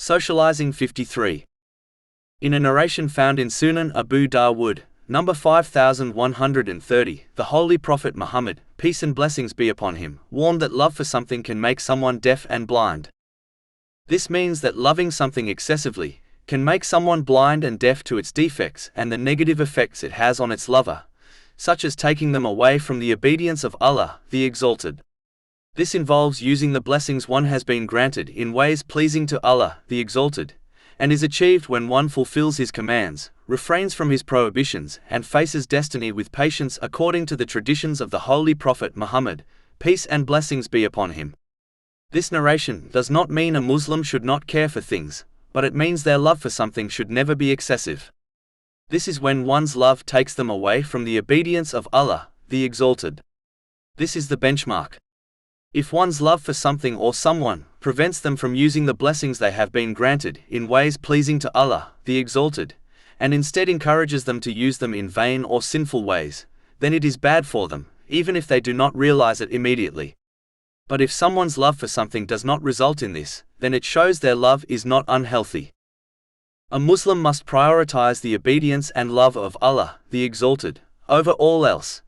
Socializing 53. In a narration found in Sunan Abu Dawood, number 5130, the Holy Prophet Muhammad, peace and blessings be upon him, warned that love for something can make someone deaf and blind. This means that loving something excessively can make someone blind and deaf to its defects and the negative effects it has on its lover, such as taking them away from the obedience of Allah, the Exalted. This involves using the blessings one has been granted in ways pleasing to Allah, the Exalted, and is achieved when one fulfills His commands, refrains from His prohibitions, and faces destiny with patience according to the traditions of the Holy Prophet Muhammad, peace and blessings be upon him. This narration does not mean a Muslim should not care for things, but it means their love for something should never be excessive. This is when one's love takes them away from the obedience of Allah, the Exalted. This is the benchmark. If one's love for something or someone prevents them from using the blessings they have been granted in ways pleasing to Allah, the Exalted, and instead encourages them to use them in vain or sinful ways, then it is bad for them, even if they do not realize it immediately. But if someone's love for something does not result in this, then it shows their love is not unhealthy. A Muslim must prioritize the obedience and love of Allah, the Exalted, over all else,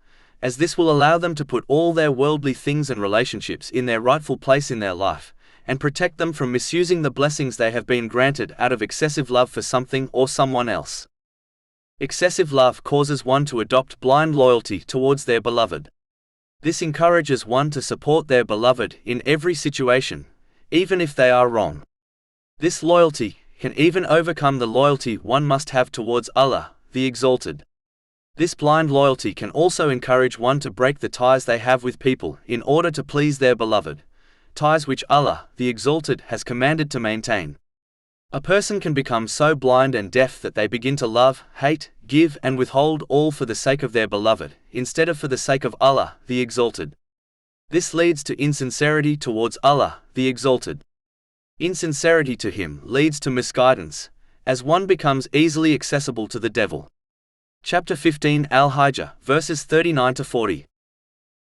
as this will allow them to put all their worldly things and relationships in their rightful place in their life, and protect them from misusing the blessings they have been granted out of excessive love for something or someone else. Excessive love causes one to adopt blind loyalty towards their beloved. This encourages one to support their beloved in every situation, even if they are wrong. This loyalty can even overcome the loyalty one must have towards Allah, the Exalted. This blind loyalty can also encourage one to break the ties they have with people in order to please their beloved, ties which Allah, the Exalted, has commanded to maintain. A person can become so blind and deaf that they begin to love, hate, give and withhold all for the sake of their beloved, instead of for the sake of Allah, the Exalted. This leads to insincerity towards Allah, the Exalted. Insincerity to Him leads to misguidance, as one becomes easily accessible to the devil. Chapter 15 Al-Hijr, verses 39-40.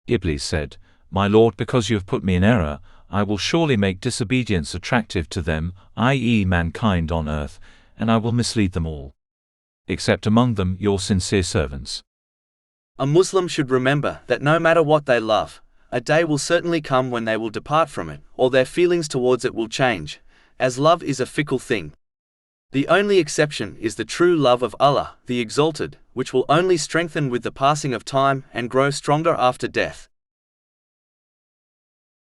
Iblis said, My Lord, because you have put me in error, I will surely make disobedience attractive to them, i.e. mankind on earth, and I will mislead them all, except among them your sincere servants. A Muslim should remember that no matter what they love, a day will certainly come when they will depart from it, or their feelings towards it will change, as love is a fickle thing. The only exception is the true love of Allah, the Exalted, which will only strengthen with the passing of time and grow stronger after death.